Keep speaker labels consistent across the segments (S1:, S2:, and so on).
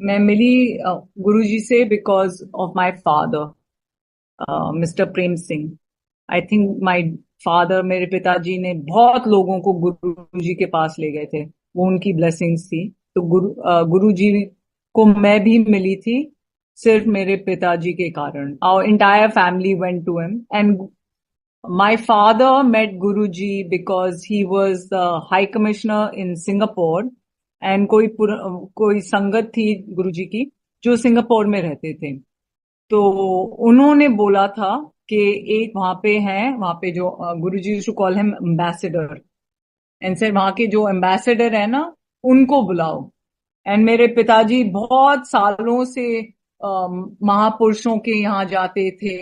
S1: मैं मिली गुरुजी से because of my father, mister Prem Singh. I think my father, मेरे पिताजी ने बहुत लोगों को गुरुजी के पास ले गए थे। वो उनकी ब्लेसिंग्स थी। तो गुरुजी को मैं भी मिली थी सिर्फ मेरे पिताजी के कारण। Our entire family went to him and my father met Guruji because he was the High Commissioner in Singapore and कोई संगत थी गुरुजी की जो सिंगापुर में रहते थे। तो उन्होंने बोला था कि एक वहां पे है, वहां पे जो Guruji used to call him ambassador, and sir वहां के जो एम्बेसडर है ना उनको बुलाओ। एंड मेरे पिताजी बहुत सालों से महापुरुषों के यहाँ जाते थे,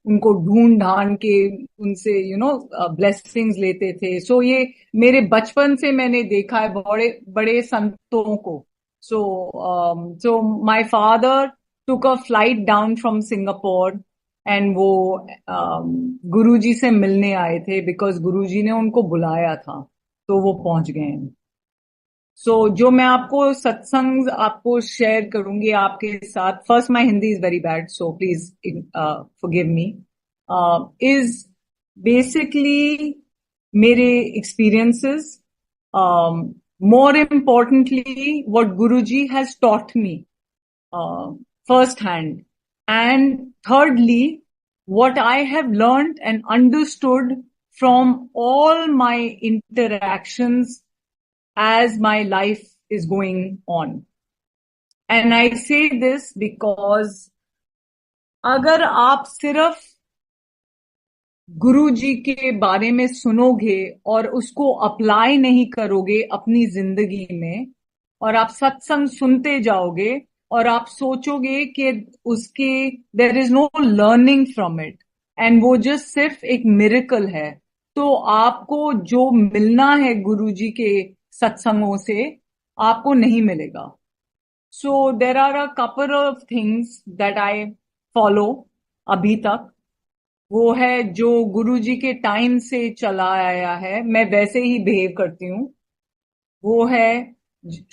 S1: उनको ढूंढ ढांड के उनसे ब्लेसिंग्स लेते थे। सो ये मेरे बचपन से मैंने देखा है बड़े बड़े संतों को। So my father took a flight down from Singapore and वो गुरुजी से मिलने आए थे बिकॉज गुरुजी ने उनको बुलाया था। तो वो पहुंच गए हैं। जो मैं आपको सत्संग आपको शेयर करूंगी आपके साथ। First, my Hindi is very bad, so please forgive me. Is basically मेरे experiences, more importantly what Guruji has taught me first hand, and thirdly what I have learned and understood from all my interactions as my life is going on. And I say this because अगर आप सिर्फ गुरु जी के बारे में सुनोगे और उसको apply नहीं करोगे अपनी जिंदगी में, और आप सत्संग सुनते जाओगे और आप सोचोगे कि उसके there is know learning from it and वो जस्ट सिर्फ एक मिरेकल है, तो आपको जो मिलना है गुरु जी के सत्संगों से आपको नहीं मिलेगा। So there are a couple of things that I follow अभी तक। वो है जो गुरुजी के टाइम से चला आया है, मैं वैसे ही बिहेव करती हूँ। वो है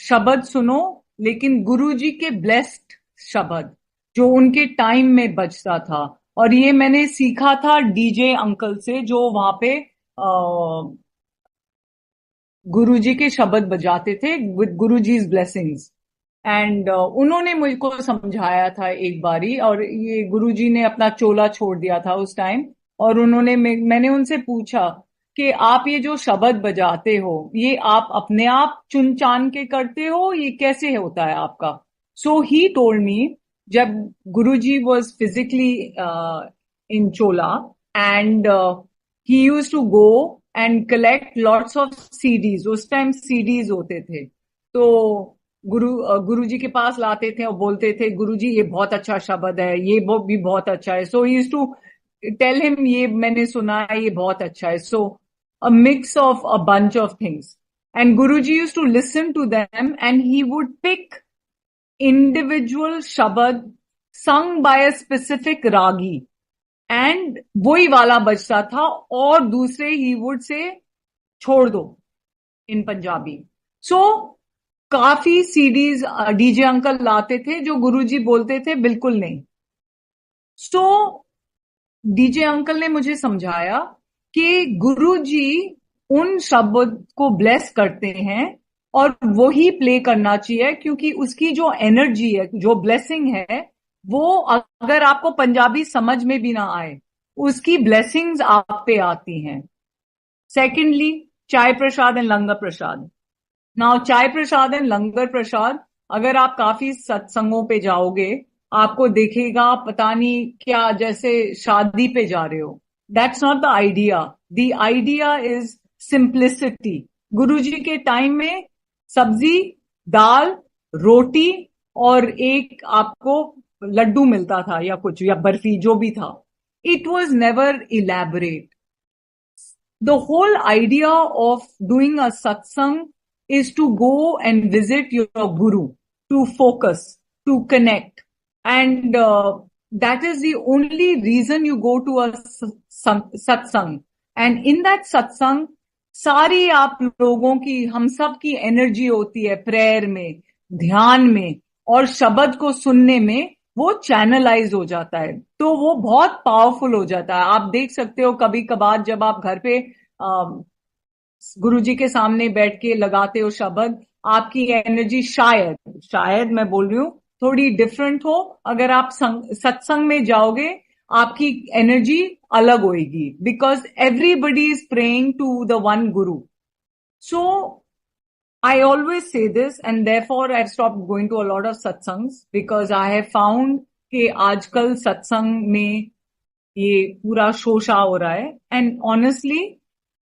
S1: शब्द सुनो, लेकिन गुरुजी के ब्लेस्ड शब्द जो उनके टाइम में बजता था। और ये मैंने सीखा था डीजे अंकल से जो वहां पे गुरुजी के शब्द बजाते थे विद गुरुजीज ब्लेसिंग्स। एंड उन्होंने मुझको समझाया था एक बारी, और ये गुरुजी ने अपना चोला छोड़ दिया था उस टाइम। और मैंने उनसे पूछा कि आप ये जो शब्द बजाते हो ये आप अपने आप चुन चान के करते हो, ये कैसे होता है आपका? सो ही टोल्ड मी, जब गुरुजी वॉज फिजिकली इन चोला and he use to go and collect lots of CDs. उस टाइम सीडीज होते थे, तो गुरुजी के पास लाते थे और बोलते थे गुरुजी ये बहुत अच्छा शब्द है, ये भी बहुत अच्छा है। So he used to tell him ये मैंने सुना है, ये बहुत अच्छा है। So a mix of a bunch of things, and Guruji used to listen to them and he would pick individual shabad sung by a specific raagi, and वही वाला बजता था। और दूसरे ही वुड से छोड़ दो इन पंजाबी। सो काफी सीडीज डीजे अंकल लाते थे जो गुरुजी बोलते थे बिल्कुल नहीं। सो डीजे अंकल ने मुझे समझाया कि गुरुजी उन शब्द को ब्लेस करते हैं और वही प्ले करना चाहिए, क्योंकि उसकी जो एनर्जी है, जो ब्लेसिंग है, वो अगर आपको पंजाबी समझ में भी ना आए उसकी ब्लेसिंग्स आप पे आती हैं। सेकेंडली, चाय प्रसाद एंड लंगर प्रसाद। नाउ चाय प्रसाद एंड लंगर प्रसाद, अगर आप काफी सत्संगों पे जाओगे आपको देखेगा पता नहीं क्या, जैसे शादी पे जा रहे हो। That's not the idea. The idea is simplicity. Guruji के टाइम में सब्जी, दाल, रोटी और एक आपको लड्डू मिलता था या कुछ, या बर्फी, जो भी था। It was never elaborate. The whole idea of doing a satsang is to go and visit your guru, to focus, to connect. And that is the only reason you go to a satsang. And in that satsang, सारी आप लोगों की, हम सब की energy होती है prayer में, ध्यान में, और शब्द को सुनने में वो चैनलाइज हो जाता है, तो वो बहुत पावरफुल हो जाता है। आप देख सकते हो कभी कभार जब आप घर पे गुरुजी के सामने बैठ के लगाते हो शब्द, आपकी एनर्जी शायद शायद मैं बोल रही हूँ थोड़ी डिफरेंट हो। अगर आप सत्संग में जाओगे आपकी एनर्जी अलग होगी, because everybody is praying to the one guru. So I always say this, and therefore I've stopped going to a lot of satsangs because I have found कि आजकल सत्संग में ये पूरा शोशा हो रहा है, एंड ऑनेस्टली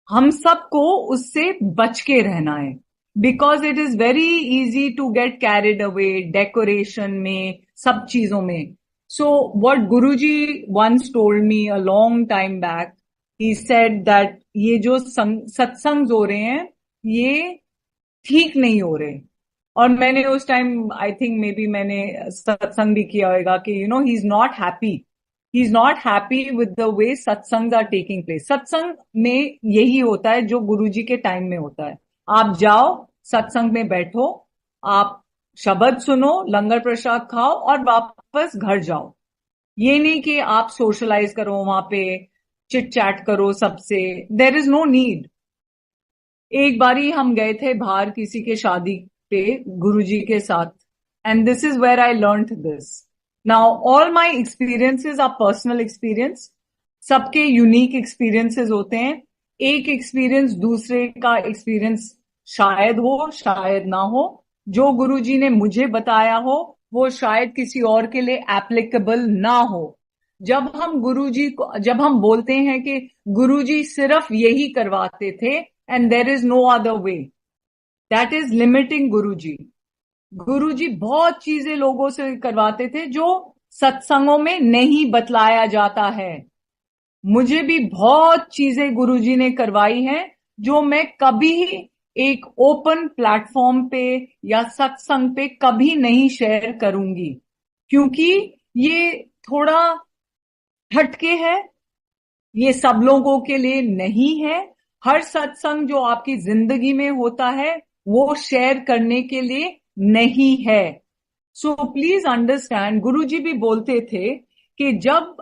S1: हम सबको उससे बच के रहना है, because it is very easy to get carried away decoration में, सब चीजों में। So what Guruji once told me a long time back, he said that ये जो सत्संग हो रहे हैं ये ठीक नहीं हो रहे। और मैंने उस time I think may be मैंने सत्संग भी किया होगा कि he is not happy, he is not happy with the way सत्संग आर टेकिंग प्लेस। सत्संग में यही होता है जो गुरुजी के टाइम में होता है। आप जाओ सत्संग में बैठो, आप शब्द सुनो, लंगर प्रसाद खाओ और वापस घर जाओ। ये नहीं कि आप सोशलाइज करो वहां पे, चिट चैट करो सबसे, देर इज नो नीड। एक बारी हम गए थे बाहर किसी के शादी पे गुरुजी के साथ, and this is where I learned this. Now all my experiences are personal experience, सबके यूनिक एक्सपीरियंसेस होते हैं। एक एक्सपीरियंस दूसरे का एक्सपीरियंस शायद हो शायद ना हो, जो गुरुजी ने मुझे बताया हो वो शायद किसी और के लिए एप्लीकेबल ना हो। जब हम बोलते हैं कि गुरुजी सिर्फ यही करवाते थे and there is no other way, that is limiting गुरुजी। गुरुजी बहुत चीजें लोगों से करवाते थे जो सत्संगों में नहीं बतलाया जाता है। मुझे भी बहुत चीजें गुरुजी ने करवाई हैं जो मैं कभी एक ओपन प्लेटफॉर्म पे या सत्संग पे कभी नहीं शेयर करूंगी, क्योंकि ये थोड़ा हटके है, ये सब लोगों के लिए नहीं है। हर सत्संग जो आपकी जिंदगी में होता है वो शेयर करने के लिए नहीं है। सो प्लीज अंडरस्टैंड, गुरुजी भी बोलते थे कि जब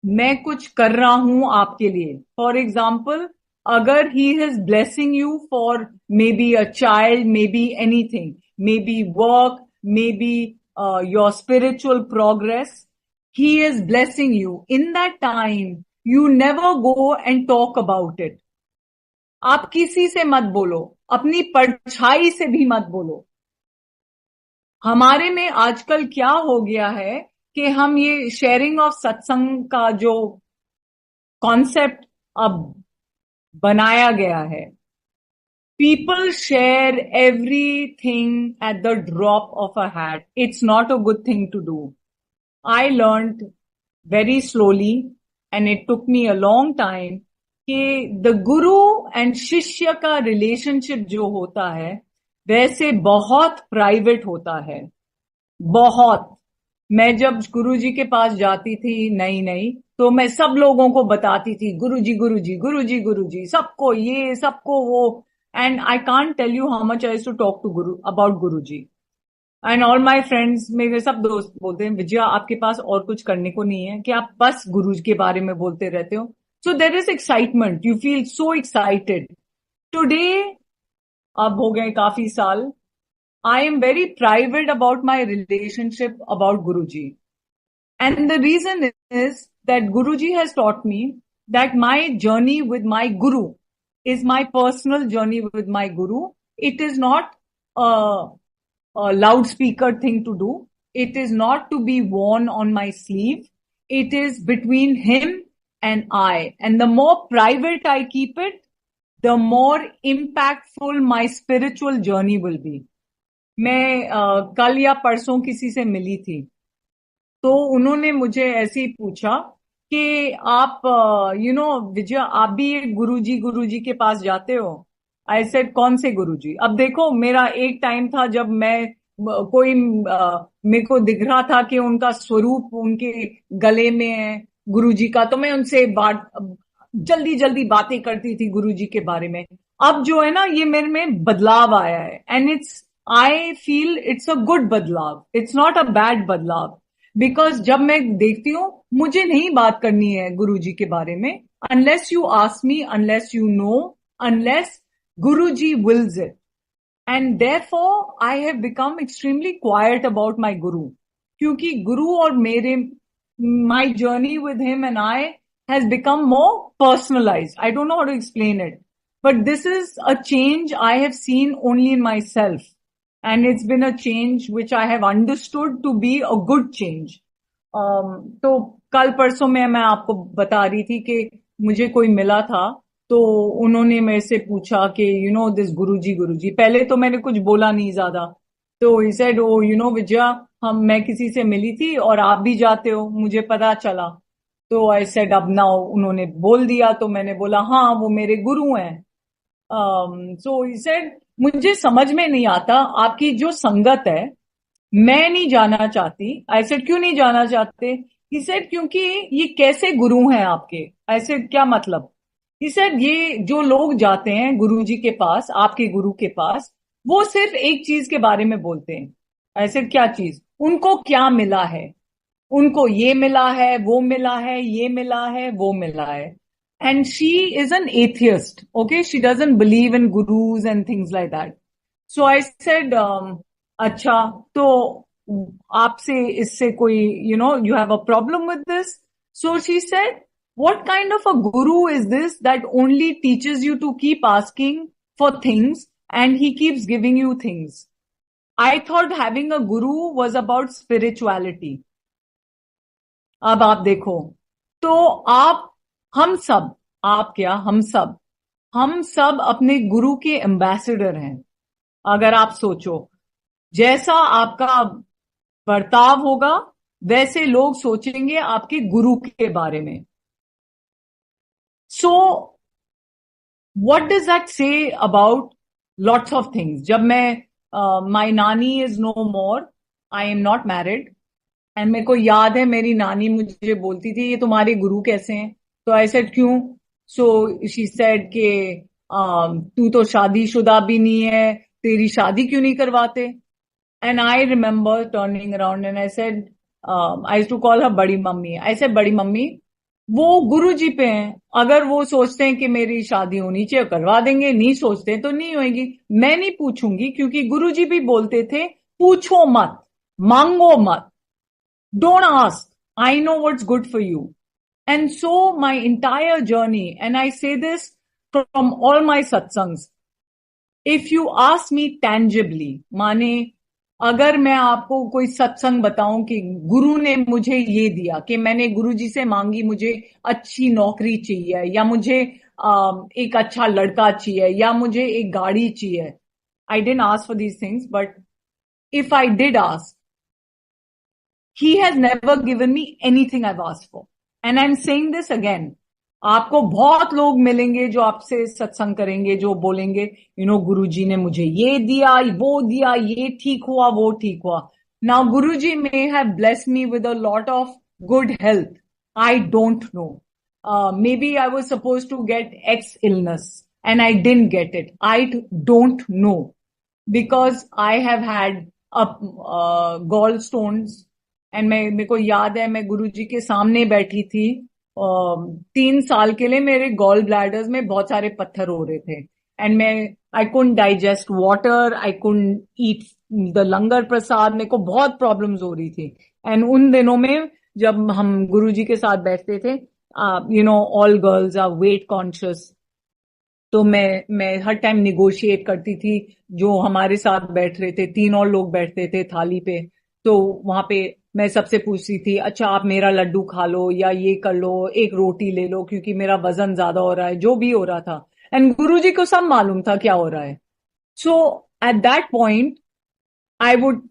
S1: मैं कुछ कर रहा हूं आपके लिए, फॉर एग्जाम्पल अगर he is blessing you for may be a child, may be anything, may be work, may be your spiritual progress, he is blessing you. In that time, you never go and talk about it. आप किसी से मत बोलो, अपनी परछाई से भी मत बोलो। हमारे में आजकल क्या हो गया है कि हम ये शेयरिंग ऑफ सत्संग का जो कॉन्सेप्ट अब बनाया गया है, people share everything at the drop of a hat. It's not a good thing to do. I learned very slowly and it took me a long time कि द गुरु एंड शिष्य का relationship जो होता है वैसे बहुत private होता है, बहुत। मैं जब गुरुजी के पास जाती थी नई नई, तो मैं सब लोगों को बताती थी गुरुजी गुरुजी गुरुजी गुरुजी, सबको ये सबको वो, and I can't tell you how much I used to talk to guru about Guruji. And all my friends, मेरे सब दोस्त बोलते हैं विजया आपके पास और कुछ करने को नहीं है कि आप बस गुरु के बारे में बोलते रहते हो। So there is excitement, you feel so excited. Today, अब हो गए काफी साल, I am very private about my relationship about Guruji. And the reason is that Guruji has taught me that my journey with my Guru is my personal journey with my Guru. It is not a loudspeaker thing to do. It is not to be worn on my sleeve. It is between him and I. And the more private I keep it, the more impactful my spiritual journey will be. मैं कल या परसों किसी से मिली थी, तो उन्होंने मुझे ऐसे ही पूछा कि आप विजय आप भी गुरुजी के पास जाते हो? आई सेड कौन से गुरुजी? अब देखो, मेरा एक टाइम था जब मैं कोई मेरे को दिख रहा था कि उनका स्वरूप उनके गले में है गुरुजी का, तो मैं उनसे जल्दी जल्दी बातें करती थी गुरुजी के बारे में। अब जो है ना, ये मेरे में बदलाव आया है, and it's I feel it's a good बदलाव, इट्स नॉट अ बैड बदलाव। बिकॉज जब मैं देखती हूँ, मुझे नहीं बात करनी है गुरुजी के बारे में, unless you ask me, unless you know, unless Guruji wills it. And therefore I have become extremely quiet about my guru, क्योंकि गुरु और मेरे, my journey with him and I has become more personalized. I don't know how to explain it, but this is a change I have seen only in myself, and it's been a change which I have understood to be a good change. तो कल परसों में मैं आपको बता रही थी कि मुझे कोई मिला था, तो उन्होंने मेरे से पूछा कि you know this Guruji, Guruji. पहले तो मैंने कुछ बोला नहीं ज्यादा, तो he said, oh you know Vijaya, मैं किसी से मिली थी और आप भी जाते हो, मुझे पता चला। तो आई सेड अब ना, उन्होंने बोल दिया तो मैंने बोला हाँ वो मेरे गुरु हैं। सो ही सेड, मुझे समझ में नहीं आता आपकी जो संगत है, मैं नहीं जाना चाहती। आई सेड क्यों नहीं जाना चाहते? ही सेड क्योंकि ये कैसे गुरु हैं आपके। आई सेड क्या मतलब? ही सेड ये जो लोग जाते हैं गुरु जी के पास, आपके गुरु के पास, वो सिर्फ एक चीज के बारे में बोलते हैं। आई सेड क्या चीज? उनको क्या मिला है, उनको ये मिला है, वो मिला है, ये मिला है, वो मिला है। And she is an atheist. Okay, she doesn't believe in gurus and things like that. So I said, अच्छा, तो आपसे इससे कोई, you have a problem with this? So she said, what kind of a guru is this that only teaches you to keep asking for things and he keeps giving you things? I thought having a guru was about spirituality. अब आप देखो, तो आप, हम सब, आप क्या, हम सब अपने गुरु के एम्बेसडर हैं। अगर आप सोचो, जैसा आपका बर्ताव होगा वैसे लोग सोचेंगे आपके गुरु के बारे में। So what does that say about lots of things? जब मैं, my nani is no more, I am not married, and मेरे को याद है मेरी नानी मुझे बोलती थी ये तुम्हारे गुरु कैसे हैं? तो आई सेड क्यों? सो शी सेड के तू तो शादीशुदा भी नहीं है, तेरी शादी क्यों नहीं करवाते? And I remember turning around and I said, I to call her badi mummy. I said badi mummy, वो गुरु जी पे हैं, अगर वो सोचते हैं कि मेरी शादी होनी चाहिए करवा देंगे, नहीं सोचते तो नहीं होगी। मैं नहीं पूछूंगी, क्योंकि गुरु जी भी बोलते थे पूछो मत, मांगो मत, don't ask. I know what's good for you. And so my entire journey, and I say this from all my satsangs, if you ask me tangibly, माने अगर मैं आपको कोई सत्संग बताऊं कि गुरु ने मुझे ये दिया, कि मैंने गुरु जी से मांगी मुझे अच्छी नौकरी चाहिए, या मुझे एक अच्छा लड़का चाहिए, या मुझे एक गाड़ी चाहिए, I didn't ask for these things, but if I did ask, he has never given me anything I've asked for. And I'm saying this again. आपको बहुत लोग मिलेंगे जो आपसे सत्संग करेंगे, जो बोलेंगे गुरुजी ने मुझे ये दिया, वो दिया, ये ठीक हुआ, वो ठीक हुआ। Now Guruji may have blessed me with a lot of good health. I don't know. Maybe I was supposed to get X illness and I didn't get it. I don't know, because I have had gallstones, and मेरे को याद है मैं गुरुजी के सामने बैठी थी, 3 साल के लिए मेरे गॉल ब्लैडर्स में बहुत सारे पत्थर हो रहे थे, and I couldn't digest water, I couldn't eat the langar prasad, मेरे को बहुत प्रॉब्लम्स हो रही थी। एंड उन दिनों में जब हम गुरुजी के साथ बैठते थे, all girls are weight conscious, तो मैं हर टाइम निगोशिएट करती थी। जो हमारे साथ बैठ रहे थे, 3 और लोग बैठते थे थाली पे, तो वहां पे मैं सबसे पूछती थी, अच्छा आप मेरा लड्डू खा लो, या ये कर लो, एक रोटी ले लो, क्योंकि मेरा वजन ज्यादा हो रहा है, जो भी हो रहा था। एंड गुरुजी को सब मालूम था क्या हो रहा है। So at that point I would,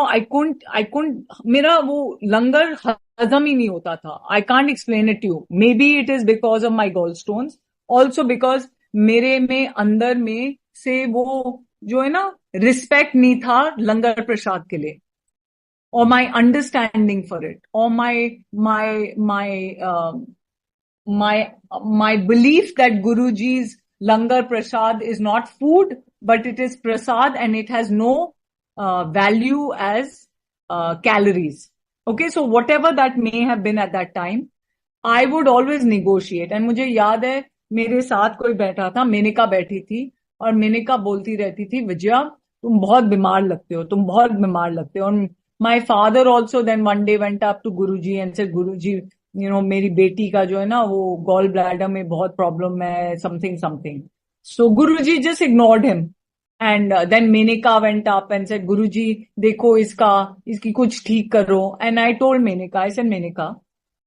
S1: I couldn't, मेरा वो लंगर हजम ही नहीं होता था। I can't explain it you, maybe it is because of my gall stones, also because मेरे में अंदर में से वो जो है ना रिस्पेक्ट नहीं था लंगर प्रसाद के लिए, or my understanding for it, or my belief that Guruji's langar prasad is not food, but it is prasad and it has no value as calories. Okay, so whatever that may have been at that time, I would always negotiate. And मुझे याद है मेरे साथ कोई बैठा था, मेनका बैठी थी, और मेनका बोलती रहती थी, विजया तुम बहुत बीमार लगते हो, तुम बहुत बीमार लगते हो. और my father also then one day went up to Guruji and said, Guruji मेरी बेटी का जो है ना वो गॉल ब्लैडर में बहुत प्रॉब्लम है, something something. So Guruji just ignored him. And then Menaka went up and said, Guruji देखो इसकी कुछ ठीक करो. And I told Menaka, I said, Menaka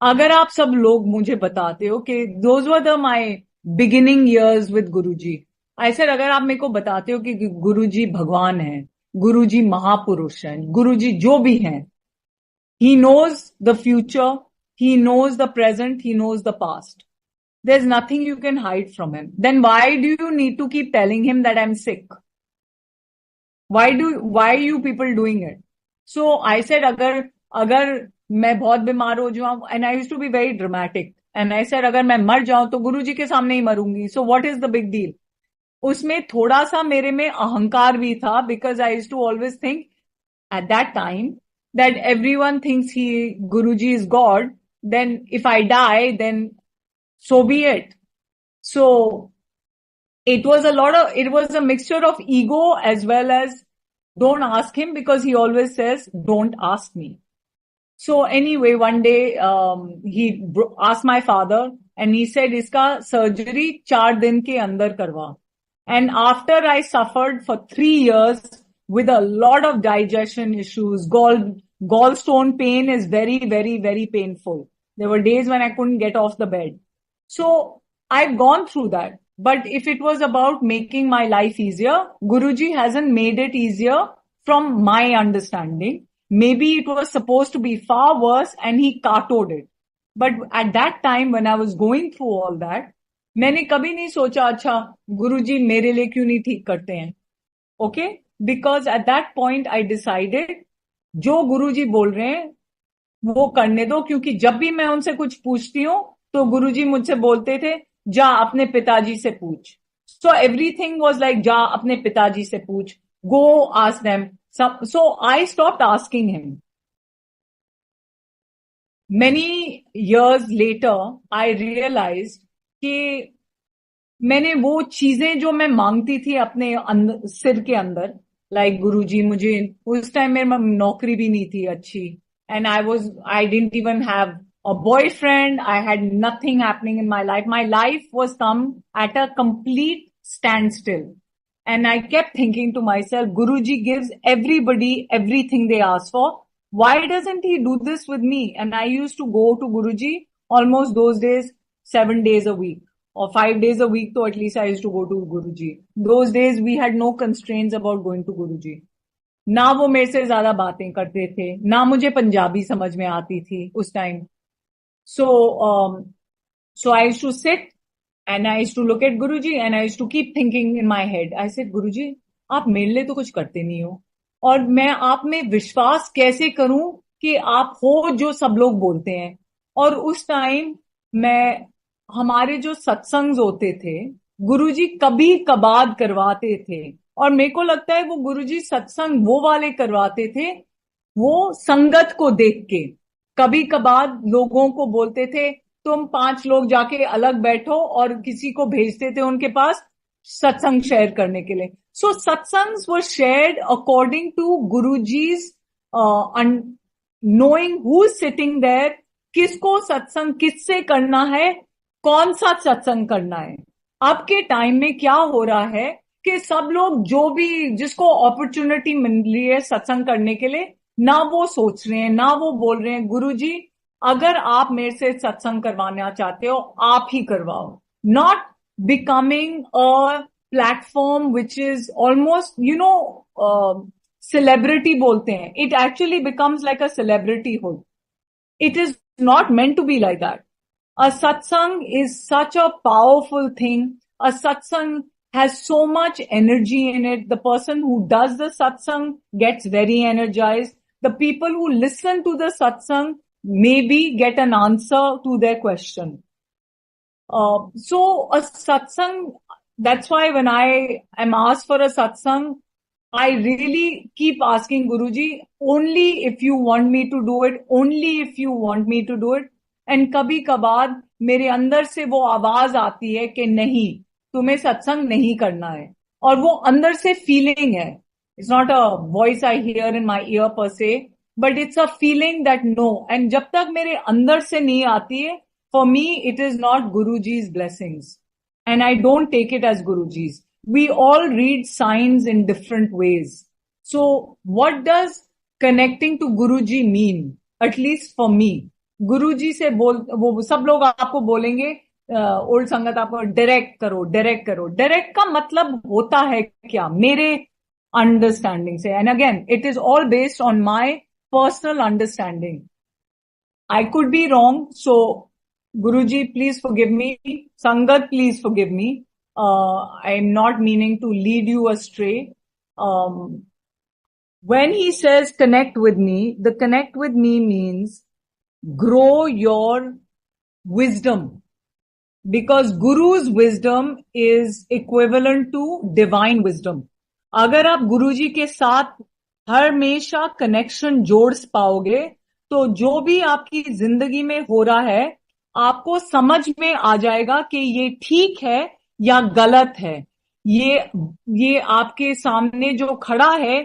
S1: अगर आप सब लोग मुझे बताते हो कि those were the my beginning years with Guruji, I said अगर आप मेरे को बताते हो कि गुरुजी भगवान है, गुरुजी महापुरुष हैं, गुरुजी जो भी हैं, he knows the future, he knows the present, he knows the past. There's nothing you can hide from him. Then why do you need to keep telling him that I'm sick? Why are you people doing it? So I said, अगर मैं बहुत बीमार हो जाऊं, and I used to be very dramatic, and I said अगर मैं मर जाऊं तो गुरुजी के सामने ही मरूंगी. So what is the big deal? उसमें थोड़ा सा मेरे में अहंकार भी था, because I used to always think at that time that everyone thinks Guruji is God. Then if I die, then so be it. So it was a mixture of ego as well as don't ask him, because he always says, don't ask me. So anyway, one day he asked my father and he said, iska surgery 4 दिन के अंदर करवा. And after I suffered for 3 years with a lot of digestion issues, gallstone pain is very, very, very painful. There were days when I couldn't get off the bed. So I've gone through that. But if it was about making my life easier, Guruji hasn't made it easier from my understanding. Maybe it was supposed to be far worse and he cartoed it. But at that time when I was going through all that, मैंने कभी नहीं सोचा अच्छा गुरुजी मेरे लिए क्यों नहीं ठीक करते हैं. Okay? Because at that point I decided जो गुरुजी बोल रहे हैं वो करने दो, क्योंकि जब भी मैं उनसे कुछ पूछती हूँ तो गुरुजी मुझसे बोलते थे जा अपने पिताजी से पूछ. सो एवरीथिंग वाज लाइक जा अपने पिताजी से पूछ, go ask them. So I stopped asking him. Many years later I realized कि मैंने वो चीजें जो मैं मांगती थी अपने सिर के अंदर, लाइक गुरुजी मुझे उस टाइम मेरी नौकरी भी नहीं थी अच्छी, and I didn't even have a boyfriend. I had nothing happening in my life. My life was come at a complete standstill. And I kept thinking to myself, Guruji gives everybody everything they ask for. Why doesn't he do this with me? And I used to go to Guruji almost those days, 7 days a week or 5 days a week. So at least I used to go to Guruji. Those days we had no constraints about going to Guruji. ना वो मेरे से ज्यादा बातें करते थे, ना मुझे पंजाबी समझ में आती थी उस time. So I used to sit and I used to look at Guruji and I used to keep thinking in my head. I said, Guruji, आप मेरे लिए तो कुछ करते नहीं हो, और मैं आप में विश्वास कैसे करूं कि आप हो जो सब लोग बोलते हैं. और उस टाइम हमारे जो सत्संग होते थे गुरुजी कभी कभार करवाते थे, और मेरे को लगता है वो गुरुजी सत्संग वो वाले करवाते थे वो संगत को देख के. कभी कभार लोगों को बोलते थे तुम 5 लोग जाके अलग बैठो, और किसी को भेजते थे उनके पास सत्संग शेयर करने के लिए. So satsangs were shared according to Guruji's knowing who is sitting there, किसको सत्संग किससे करना है, कौन सा सत्संग करना है. अब के टाइम में क्या हो रहा है कि सब लोग जो भी जिसको अपॉर्चुनिटी मिल रही है सत्संग करने के लिए, ना वो सोच रहे हैं, ना वो बोल रहे हैं गुरुजी अगर आप मेरे से सत्संग करवाना चाहते हो आप ही करवाओ. Not becoming a platform which is almost celebrity बोलते हैं, it actually becomes like a celebrity hood. It is not meant to be like that. A satsang is such a powerful thing. A satsang has so much energy in it. The person who does the satsang gets very energized. The people who listen to the satsang maybe get an answer to their question. So a satsang, that's why when I am asked for a satsang, I really keep asking Guruji, only if you want me to do it, only if you want me to do it. And कभी कभार मेरे अंदर से वो आवाज आती है कि नहीं, तुम्हें सत्संग नहीं करना है, और वो अंदर से फीलिंग है. It's not a voice I hear in my ear पर से, but it's a feeling that no. And जब तक मेरे अंदर से नहीं आती है, for me it is not Guruji's blessings. And I don't take it as Guruji's. We all read signs in different ways. So what does connecting to Guruji mean? At least for me. गुरुजी से बोल, वो सब लोग आपको बोलेंगे, old संगत आपको direct करो, डायरेक्ट करो. डायरेक्ट का मतलब होता है क्या मेरे अंडरस्टैंडिंग से? And again it is all based on my personal understanding. I could be wrong. So, Guruji, please forgive me. Sangat, please forgive me. I'm not meaning to lead you astray. When he says connect with me, the connect with me means grow your wisdom. Because Guru's wisdom is equivalent to divine wisdom. अगर आप गुरुजी के साथ हमेशा connection जोड़ पाओगे, तो जो भी आपकी जिंदगी में हो रहा है, आपको समझ में आ जाएगा कि ये ठीक है या गलत है. ये आपके सामने जो खड़ा है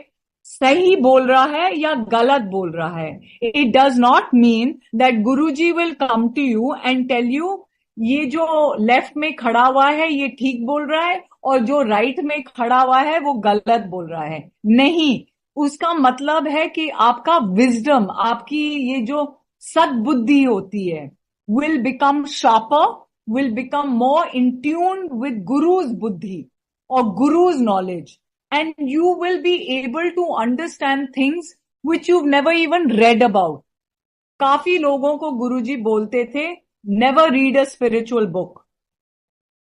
S1: सही बोल रहा है या गलत बोल रहा है. It does not mean that Guruji will come to you and tell you ये जो लेफ्ट में खड़ा हुआ है ये ठीक बोल रहा है और जो राइट में खड़ा हुआ है वो गलत बोल रहा है. नहीं, उसका मतलब है कि आपका विजडम, आपकी ये जो सद्बुद्धि होती है, will become sharper, will become more in tune with Guru's buddhi और Guru's knowledge, and you will be able to understand things which you never even read about. काफी लोगों को गुरुजी बोलते थे never read a spiritual book,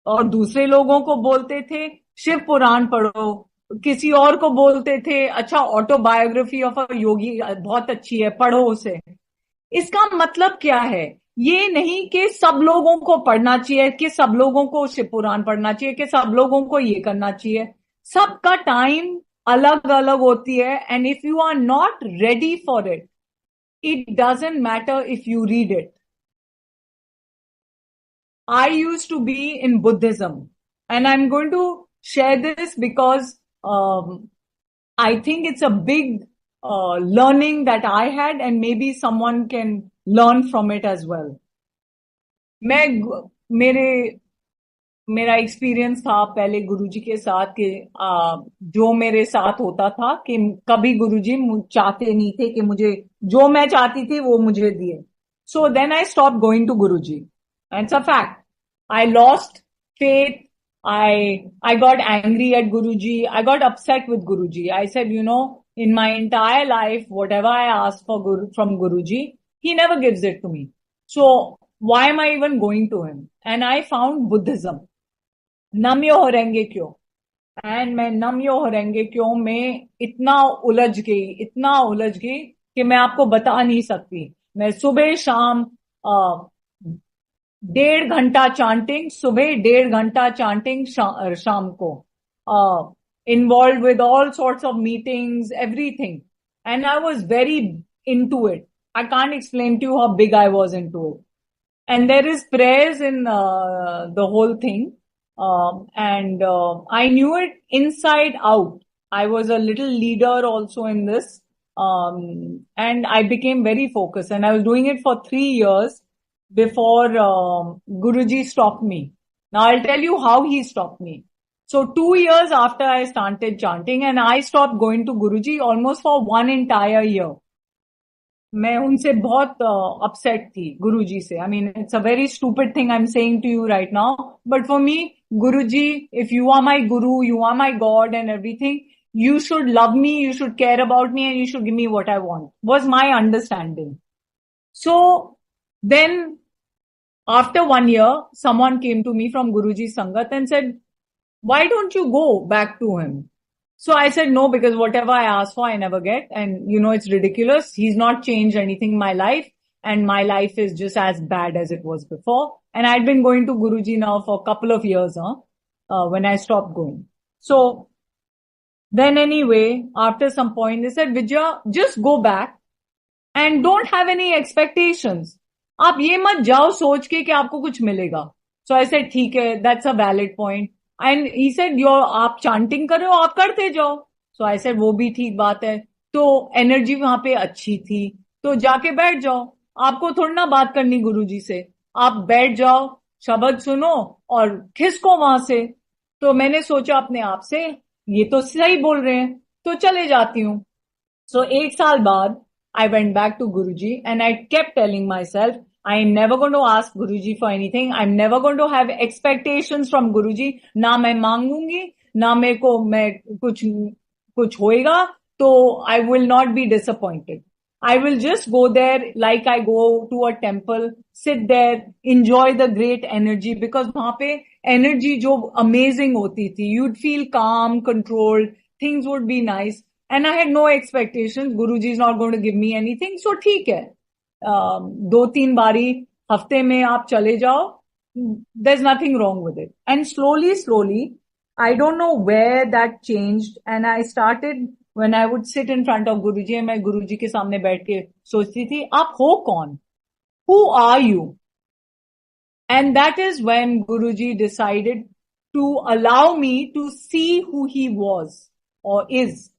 S1: और दूसरे लोगों को बोलते थे शिव पुराण पढ़ो, किसी और को बोलते थे अच्छा ऑटोबायोग्राफी ऑफ अ योगी बहुत अच्छी है, पढ़ो उसे. इसका मतलब क्या है? ये नहीं कि सब लोगों को पढ़ना चाहिए, कि सब लोगों को शिव पुराण पढ़ना चाहिए, कि सब लोगों को ये करना चाहिए. सबका टाइम अलग अलग होती है. And if you are not ready for it, it doesn't matter if you read it. I used to be in Buddhism, and I'm going to share this because I think it's a big learning that I had, and maybe someone can learn from it as well. मेरे मेरा experience था पहले गुरुजी के साथ कि जो मेरे साथ होता था कि कभी गुरुजी चाहते नहीं थे कि मुझे जो मैं चाहती थी वो मुझे दिए. So then I stop going to Guruji. It's a fact. I lost faith. I got angry at Guruji. I got upset with Guruji. I said, in my entire life, whatever I ask from Guruji, he never gives it to me. So why am I even going to him? And I found Buddhism. Namyo Horenge Kyo. And मैं नमयो हरेंगे क्यों में इतना उलझ गई कि मैं आपको बता नहीं सकती. मैं सुबह शाम 1.5 घंटा चांटिंग, सुबह 1.5 घंटा चांटिंग, शाम को involved with all sorts of meetings, everything. And I was very into it. I can't explain to you how big I was into it. And there is prayers in the whole thing. And I knew it inside out. I was a little leader also in this. And I became very focused. And I was doing it for 3 years before Guruji stopped me. Now I'll tell you how he stopped me. So 2 years after I started chanting, and I stopped going to Guruji almost for 1 entire year. मैं उनसे बहुत upset थी गुरुजी से. I mean, it's a very stupid thing I'm saying to you right now. But for me, Guruji, if you are my guru, you are my God and everything, you should love me, you should care about me, and you should give me what I want, was my understanding. So then after 1 year, someone came to me from Guruji Sangat and said, why don't you go back to him? So I said no, because whatever I ask for, I never get. And it's ridiculous. He's not changed anything in my life. And my life is just as bad as it was before. And I'd been going to Guruji now for a couple of years, when I stopped going. So Then anyway, after some point, they said, Vijaya, just go back and don't have any expectations. आप ये मत जाओ सोच के कि आपको कुछ मिलेगा. So I said, ठीक है, that's a valid point. And he said, आप chanting कर रहे हो, आप करते जाओ. So I said, वो भी ठीक बात है. तो एनर्जी वहां पे अच्छी थी, तो जाके बैठ जाओ. आपको थोड़ी ना बात करनी गुरुजी से. आप बैठ जाओ, शब्द सुनो और खिसको वहां से. तो मैंने सोचा अपने आप से, ये तो सही बोल रहे हैं, तो चले जाती हूँ. So 1 साल बाद I went back to Guruji and I kept telling myself, I am never going to ask Guruji for anything. I'm never going to have expectations from Guruji. ना मैं मांगूंगी, ना मेरे को मैं कुछ होएगा, तो I will not be disappointed. I will just go there like I go to a temple, sit there, enjoy the great energy, because वहां पे energy जो amazing होती थी. You'd feel calm, controlled, things would be nice. And I had no expectations. Guruji is not going to give me anything. So ठीक है. 2-3 बारी हफ्ते में आप चले जाओ. There's nothing wrong with it. And slowly, I don't know where that changed. And I started, when I would sit in front of Guruji, मैं गुरुजी के सामने बैठ के सोचती थी, आप हो कौन? Who are you? And that is when Guruji decided to allow me to see who he was or is.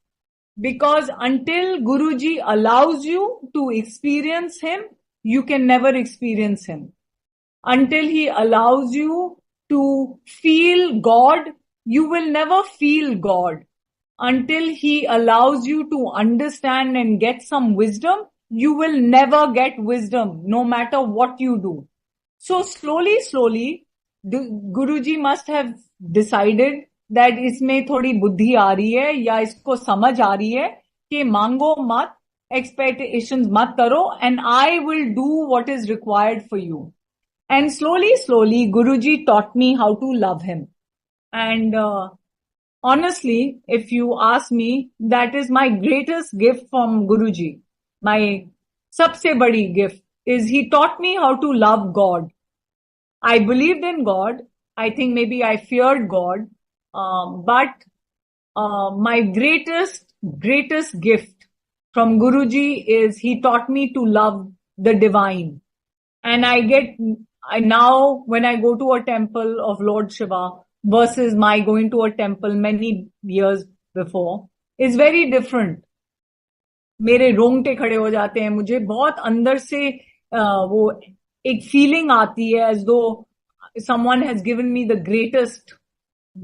S1: Because until Guruji allows you to experience him, you can never experience him. Until he allows you to feel God, you will never feel God. Until he allows you to understand and get some wisdom, you will never get wisdom, no matter what you do. So slowly, the Guruji must have decided that इसमें थोड़ी बुद्धि आ रही है या इसको समझ आ रही है कि मांगो मत, expectations मत करो, and I will do what is required for you. And slowly, Guruji taught me how to love him. And honestly, if you ask me, that is my greatest gift from Guruji. My सबसे बड़ी gift is he taught me how to love God. I believed in God. I think maybe I feared God. But my greatest gift from Guruji is he taught me to love the divine. And now when I go to a temple of Lord Shiva versus my going to a temple many years before, is very different. मेरे रोंगटे खड़े हो जाते हैं, मुझे बहुत अंदर से वो एक फीलिंग आती है as though someone has given me the greatest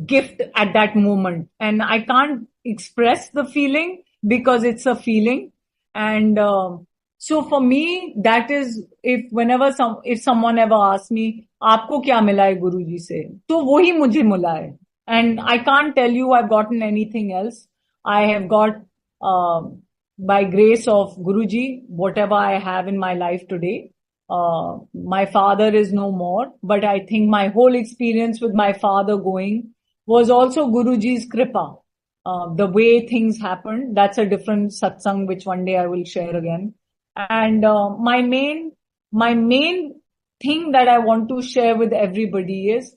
S1: gift at that moment, and I can't express the feeling because it's a feeling. And so for me, that is, if someone ever asks me, आपको क्या मिला है गुरुजी से, तो वो ही मुझे मिला है. And I can't tell you I've gotten anything else. I have got, by grace of Guruji, whatever I have in my life today. My father is no more, but I think my whole experience with my father going was also Guruji's kripa. The way things happened, that's a different satsang, which one day I will share again. And my main thing that I want to share with everybody is,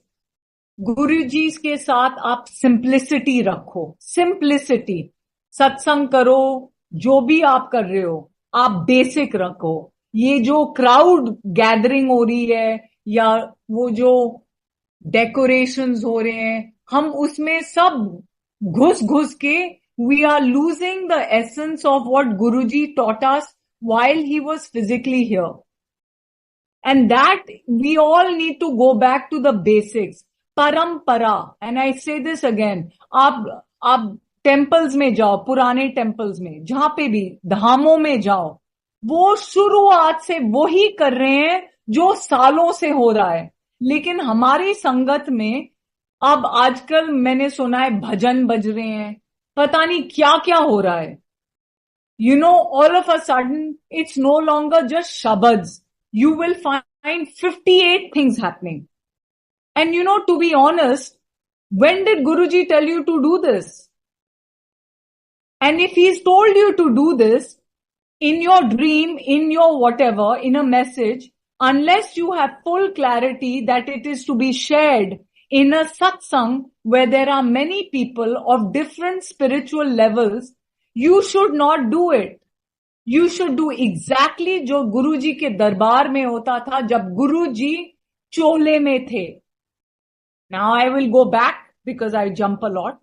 S1: गुरुजी के साथ आप simplicity रखो. Simplicity, सत्संग करो, जो भी आप कर रहे हो, आप बेसिक रखो. ये जो क्राउड गैदरिंग हो रही है या वो जो डेकोरेशंस हो रहे हैं, हम उसमें सब घुस के we are losing the essence of what Guruji taught us while he was physically here. And that we all need to go back to the basics. Parampara. And I say this again. आप temples में जाओ, पुराने temples में, जहां पे भी धामों में जाओ, वो शुरुआत से वो ही कर रहे हैं जो सालों से हो रहा है. लेकिन हमारी संगत में अब आजकल मैंने सुना है भजन बज रहे हैं, पता नहीं क्या क्या हो रहा है. You know, all of a sudden, it's no longer just shabads. You will find 58 things happening. And you know, to be honest, when did Guruji tell you to do this? And if he's told you to do this, in your dream, in your whatever, in a message, unless you have full clarity that it is to be shared, In a satsang where there are many people of different spiritual levels, you should not do it. You should do exactly जो गुरुजी के दरबार में होता था जब गुरुजी चोले में थे. Now I will go back because I jump a lot.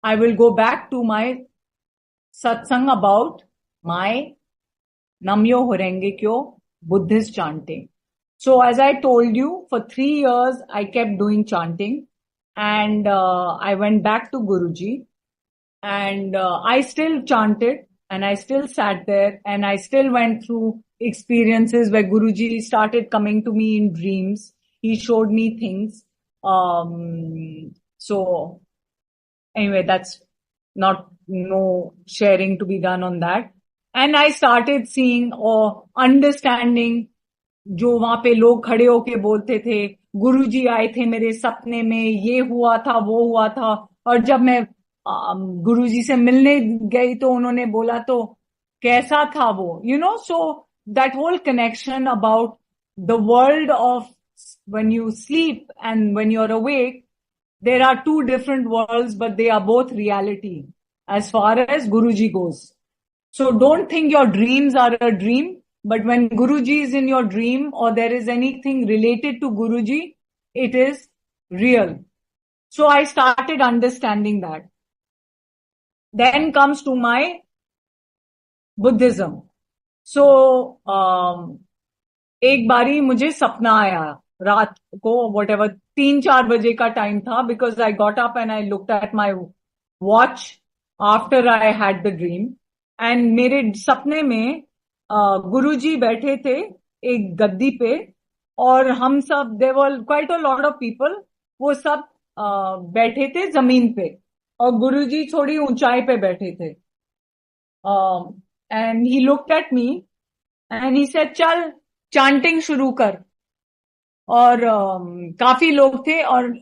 S1: I will go back to my satsang about my Namyo Horenge Kyo Buddhist chanting. So as I told you, for 3 years I kept doing chanting, and I went back to Guruji, and I still chanted, and I still sat there, and I still went through experiences where Guruji started coming to me in dreams. He showed me things. So anyway, that's no sharing to be done on that. And I started seeing or understanding जो वहां पे लोग खड़े होके बोलते थे, गुरुजी आए थे मेरे सपने में, ये हुआ था वो हुआ था. और जब मैं गुरुजी से मिलने गई तो उन्होंने बोला तो कैसा था वो, so that whole connection about the world of when you sleep and when you're awake, there are two different worlds, but they are both reality as far as Guruji goes. So don't think your dreams are a dream, but when Guruji is in your dream or there is anything related to Guruji, it is real. So I started understanding that. Then comes to my Buddhism. So एक बारी मुझे सपना आया रात को, whatever 3-4 बजे का time था, because I got up and I looked at my watch after I had the dream. And मेरे सपने में गुरुजी बैठे थे एक गद्दी पे, और हम सब, there were quite a lot of people, वो सब बैठे थे जमीन पे, और गुरुजी थोड़ी ऊंचाई पे बैठे थे. And he looked at me and he said, चल चांटिंग शुरू कर. और काफी लोग थे, और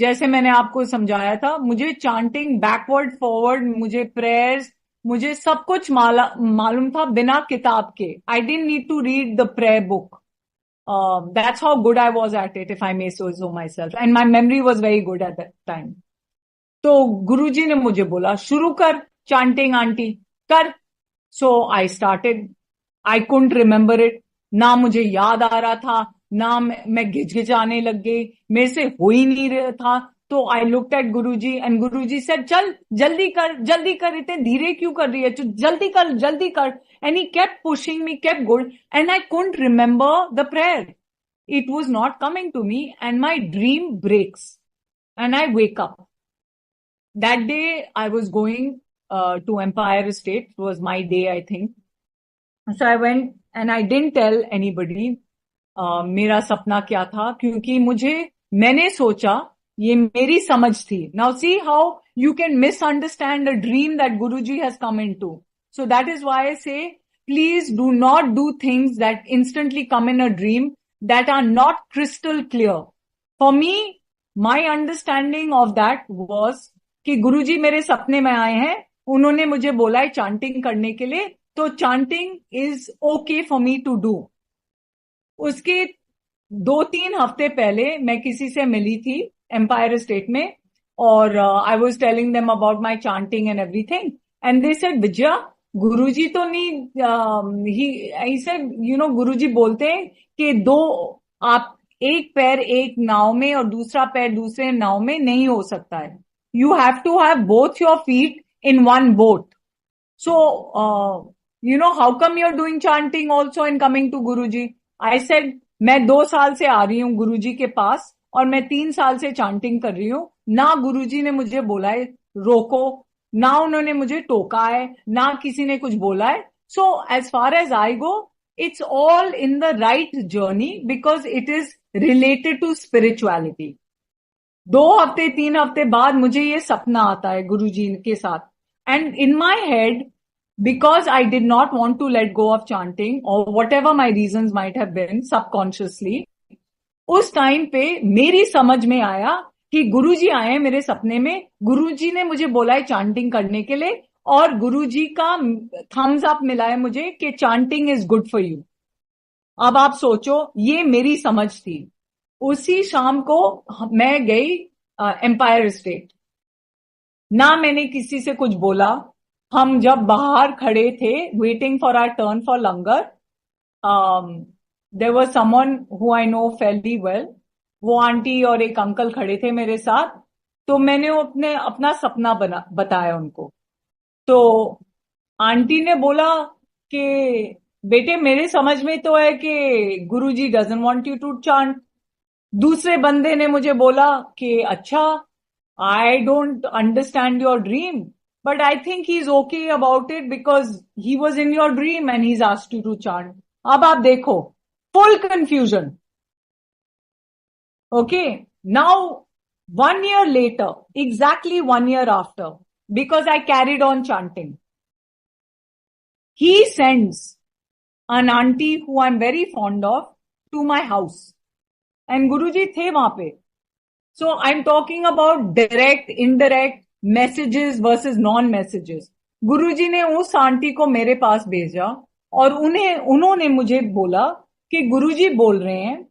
S1: जैसे मैंने आपको समझाया था, मुझे चांटिंग बैकवर्ड फॉरवर्ड, मुझे प्रेयर्स, मुझे सब कुछ मालूम था बिना किताब के. I didn't need to read the prayer book. That's how good I was at it, if I may say so myself. And my memory was very good at that time. तो गुरुजी ने मुझे बोला शुरू कर चांटिंग आंटी कर. So I started. I couldn't remember it. ना मुझे याद आ रहा था, ना मैं घिचघिचाने लग गई, मेरे से हो ही नहीं रहा था. तो I looked at Guruji and Guruji said चल जल्दी कर, इतने धीरे क्यों कर रही है, जल्दी कर. And he kept pushing me, kept going, and I couldn't remember the prayer. It was not coming to me, and my dream breaks and I wake up. That day I was going to Empire State. It was my day, I think. So I went and I didn't tell anybody मेरा सपना क्या था, क्योंकि मैंने सोचा ये मेरी समझ थी. Now see how you can misunderstand a dream that Guruji has come into. So that is why I say, please do not do things that instantly come in a dream that are not crystal clear. For me, my understanding of that was कि गुरुजी मेरे सपने में आए हैं, उन्होंने मुझे बोला है चांटिंग करने के लिए, तो chanting is okay for me to do. उसके 2-3 हफ्ते पहले मैं किसी से मिली थी एम्पायर स्टेट में, और I was telling them about my chanting and everything, and they said Vijaya guruji तो नहीं, ही सेड गुरुजी बोलते हैं कि आप एक पैर एक नाव में और दूसरा पैर दूसरे नाव में नहीं हो सकता है. You have to have both your feet in one boat. So, how come you're doing chanting also and coming to Guruji? I said, मैं 2 साल से आ रही हूँ गुरुजी के पास, और मैं 3 साल से chanting कर रही हूँ. ना गुरुजी ने मुझे बोला है रोको, ना उन्होंने मुझे टोका है, ना किसी ने कुछ बोला है. So, as far as I go, it's all in the right journey because it is related to spirituality. 2-3 हफ्ते बाद मुझे ये सपना आता है गुरुजी के साथ, and in my head, because I did not want to let go of chanting और whatever my reason might have been subconsciously, उस टाइम पे मेरी समझ में आया कि गुरुजी आए हैं मेरे सपने में, गुरुजी ने मुझे बोला है चांटिंग करने के लिए, और गुरुजी का थम्स अप मिला है मुझे कि chanting is good for you. अब आप सोचो, ये मेरी समझ थी. उसी शाम को मैं गई एम्पायर स्टेट। ना मैंने किसी से कुछ बोला। हम जब बाहर खड़े थे waiting for our turn for langar, there was someone who I know fairly well. वो आंटी और एक अंकल खड़े थे मेरे साथ। तो मैंने अपना सपना बताया उनको। तो आंटी ने बोला कि बेटे मेरे समझ में तो है कि Guruji doesn't want you to chant. दूसरे बंदे ने मुझे बोला कि अच्छा, I don't understand your dream, but I think he is okay about it because he was in your dream and he is asked you to chant. अब आप देखो, full confusion. Okay, now 1 year later, exactly 1 year after, because I carried on chanting, he sends an auntie who I'm very fond of to my house. And Guruji the वहां पे. So I'm talking about direct, indirect messages versus non-messages. गुरुजी ने उस aunty को मेरे पास भेजा और उन्होंने मुझे बोला कि गुरुजी बोल रहे हैं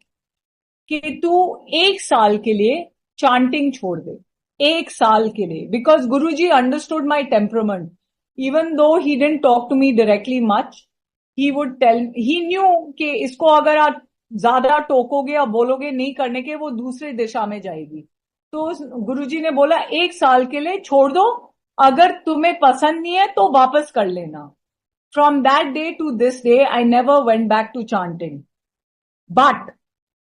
S1: कि तू 1 साल के लिए चांटिंग छोड़ दे। 1 साल के लिए, because Guruji understood my temperament. Even though he didn't talk to me directly much, he would tell, he knew कि इसको अगर आप ज्यादा टोकोगे या बोलोगे नहीं करने के, वो दूसरी दिशा में जाएगी। तो गुरुजी ने बोला 1 साल के लिए छोड़ दो, अगर तुम्हें पसंद नहीं है तो वापस कर लेना। From that day to this day I never went back to chanting, but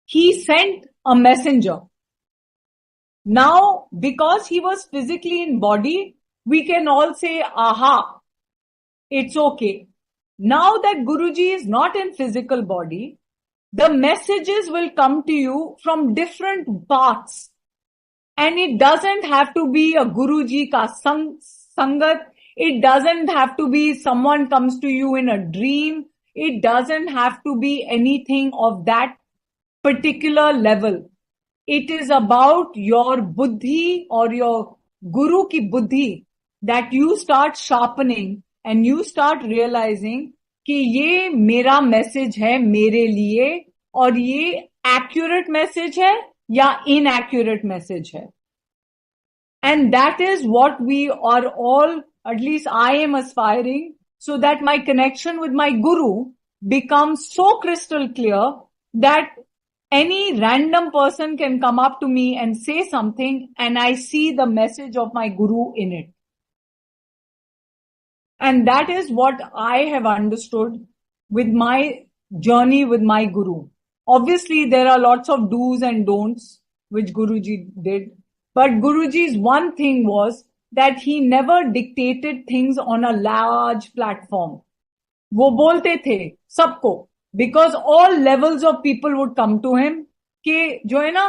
S1: he sent a messenger. Now, because he was physically in body, we can all say, aha, it's okay. Now that Guruji is not in physical body, the messages will come to you from different paths. And it doesn't have to be a Guruji ka sangat. It doesn't have to be someone comes to you in a dream. It doesn't have to be anything of that particular level. It is about your buddhi or your guru ki buddhi that you start sharpening and you start realizing कि ये मेरा message है मेरे लिए, और ये accurate message है या इनएक्यूरेट मैसेज है. And that is what we are all, at least I am aspiring, so that my connection with my guru becomes so crystal clear that any random person can come up to me and say something and I see the message of my guru in it. And that is what I have understood with my journey with my guru. Obviously, there are lots of do's and don'ts which Guruji did. But Guruji's one thing was that he never dictated things on a large platform. वो बोलते थे सबको, because all levels of people would come to him कि जो है ना,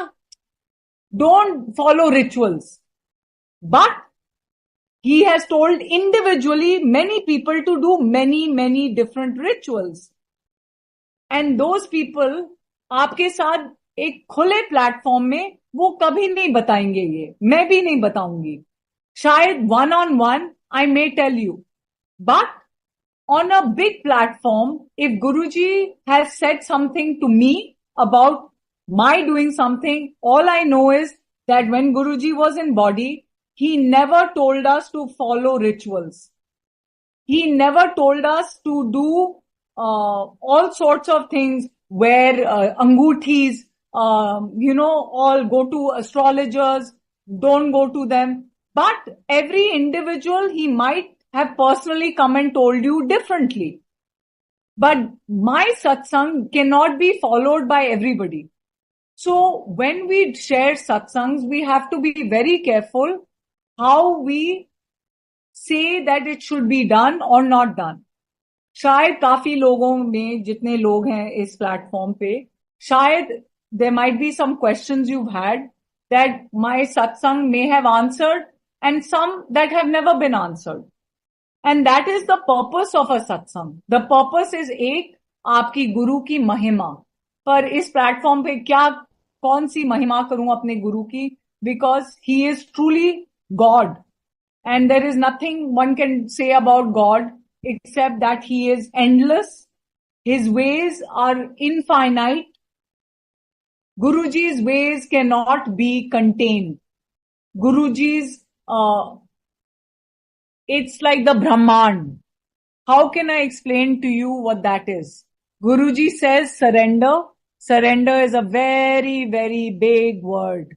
S1: don't follow rituals. But he has told individually many people to do many different rituals. And those people आपके साथ एक खुले प्लेटफॉर्म में वो कभी नहीं बताएंगे, ये मैं भी नहीं बताऊंगी. शायद one-on-one I may tell you, but on a big platform, if Guruji has said something to me about my doing something, all I know is that when Guruji was in body, he never told us to follow rituals. He never told us to do all sorts of things where anguthis, all go to astrologers, don't go to them. But every individual, he might have personally come and told you differently. But my satsang cannot be followed by everybody. So when we share satsangs, we have to be very careful how we say that it should be done or not done. शायद काफी लोगों में जितने लोग हैं इस platform पे, शायद there might be some questions you've had that my satsang may have answered and some that have never been answered. And that is the purpose of a satsang. The purpose is एक, आपकी गुरु की महिमा. पर इस platform पे क्या कौन सी महिमा करूं अपने गुरु की? Because he is truly God. And there is nothing one can say about God except that he is endless. His ways are infinite. Guruji's ways cannot be contained. Guruji's, it's like the Brahman. How can I explain to you what that is? Guruji says surrender. Surrender is a very, very big word.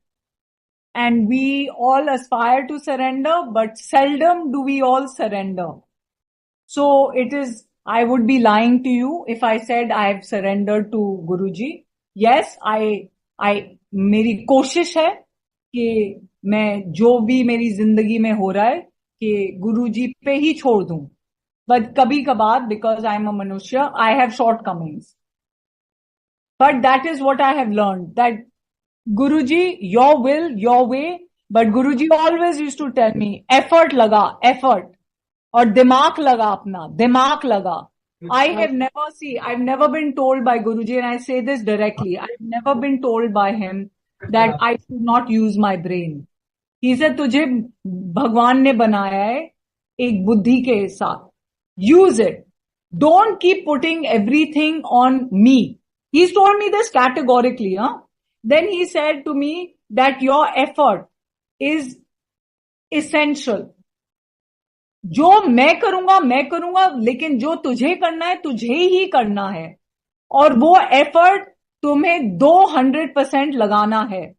S1: And we all aspire to surrender, but seldom do we all surrender. So it is, I would be lying to you if I said I have surrendered to Guruji. Yes, मेरी कोशिश है कि मैं जो भी मेरी जिंदगी में हो रहा है कि गुरुजी पे ही छोड़ दूं. But कभी कभार, because I am a मनुष्य, I have shortcomings. But that is what I have learned, that Guruji, your will, your way. But Guruji always used to tell me, effort लगा, effort. और दिमाग लगा अपना, दिमाग लगा. I've never been told by Guruji, and I say this directly, I've never been told by him that I should not use my brain. He said, तुझे भगवान ने बनाया है एक बुद्धि के साथ. Use it. Don't keep putting everything on me. He's told me this categorically, huh? Then he said to me that your effort is essential. जो मैं करूंगा, लेकिन जो तुझे करना है, तुझे ही करना है. और वो एफर्ट तुम्हें 200% लगाना है.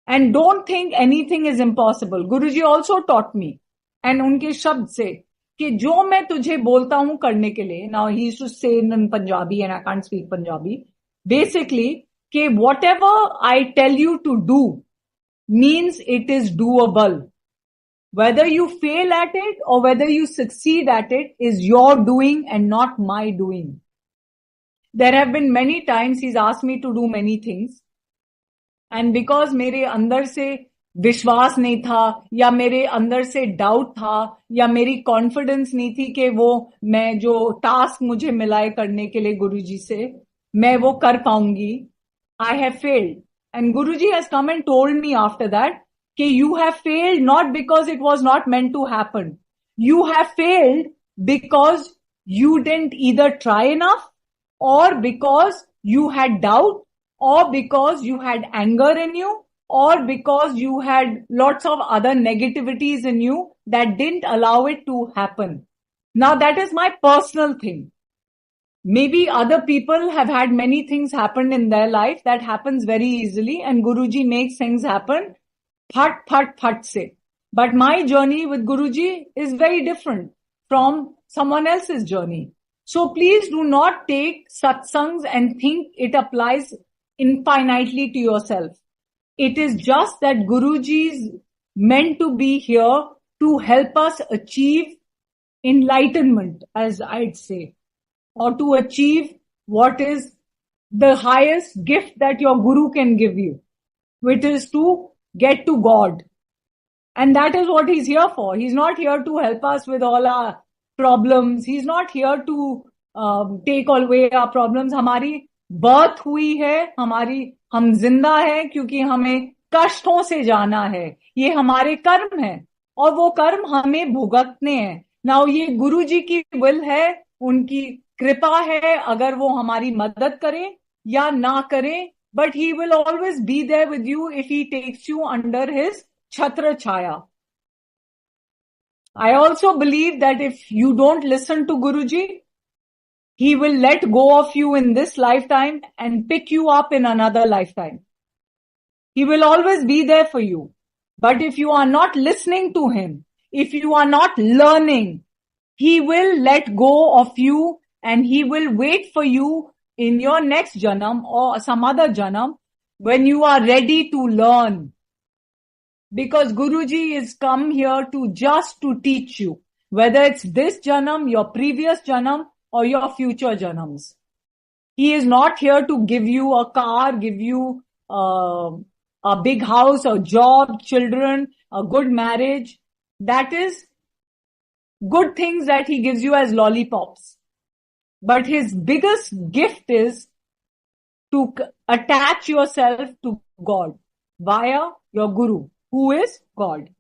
S1: And don't think anything is impossible. Guruji also taught me. And उनके शब्द से कि जो मैं तुझे बोलता हूं करने के लिए, now he used to say in Punjabi and I can't speak Punjabi, basically कि whatever I tell you to do means it is doable. Whether you fail at it or whether you succeed at it is your doing and not my doing. There have been many times he's asked me to do many things. And because मेरे अंदर से विश्वास नहीं था या मेरे अंदर से डाउट था या मेरी कॉन्फिडेंस नहीं थी कि वो मैं जो टास्क मुझे मिला है करने के लिए गुरुजी से मैं वो कर पाऊंगी, I have failed. And Guruji has come and told me after that कि you have failed not because it was not meant to happen. You have failed because you didn't either try enough or because you had doubt or because you had anger in you or because you had lots of other negativities in you that didn't allow it to happen. Now that is my personal thing. Maybe other people have had many things happen in their life that happens very easily and Guruji makes things happen phat se. But my journey with Guruji is very different from someone else's journey. So please do not take satsangs and think it applies infinitely to yourself. It is just that Guruji is meant to be here to help us achieve enlightenment, as I'd say, or to achieve what is the highest gift that your Guru can give you, which is to get to God. And that is what he's here for. He's not here to help us with all our problems. He's not here to take away our problems. हमारी birth हुई है, हम जिंदा है क्योंकि हमें कष्टों से जाना है. ये हमारे कर्म है और वो कर्म हमें भुगतने हैं. नाउ ये गुरु जी की विल है, उनकी कृपा है अगर वो हमारी मदद करें या ना करें. But he will always be there with you if he takes you under his chhatra chaya. I also believe that if you don't listen to Guruji, he will let go of you in this lifetime and pick you up in another lifetime. He will always be there for you. But if you are not listening to him, if you are not learning, he will let go of you and he will wait for you in your next janam or some other janam when you are ready to learn. Because Guruji is come here to just to teach you, whether it's this janam, your previous janam, or your future janams. He is not here to give you a car, give you a big house, a job, children, a good marriage. That is good things that he gives you as lollipops. But his biggest gift is to attach yourself to God via your Guru, who is God.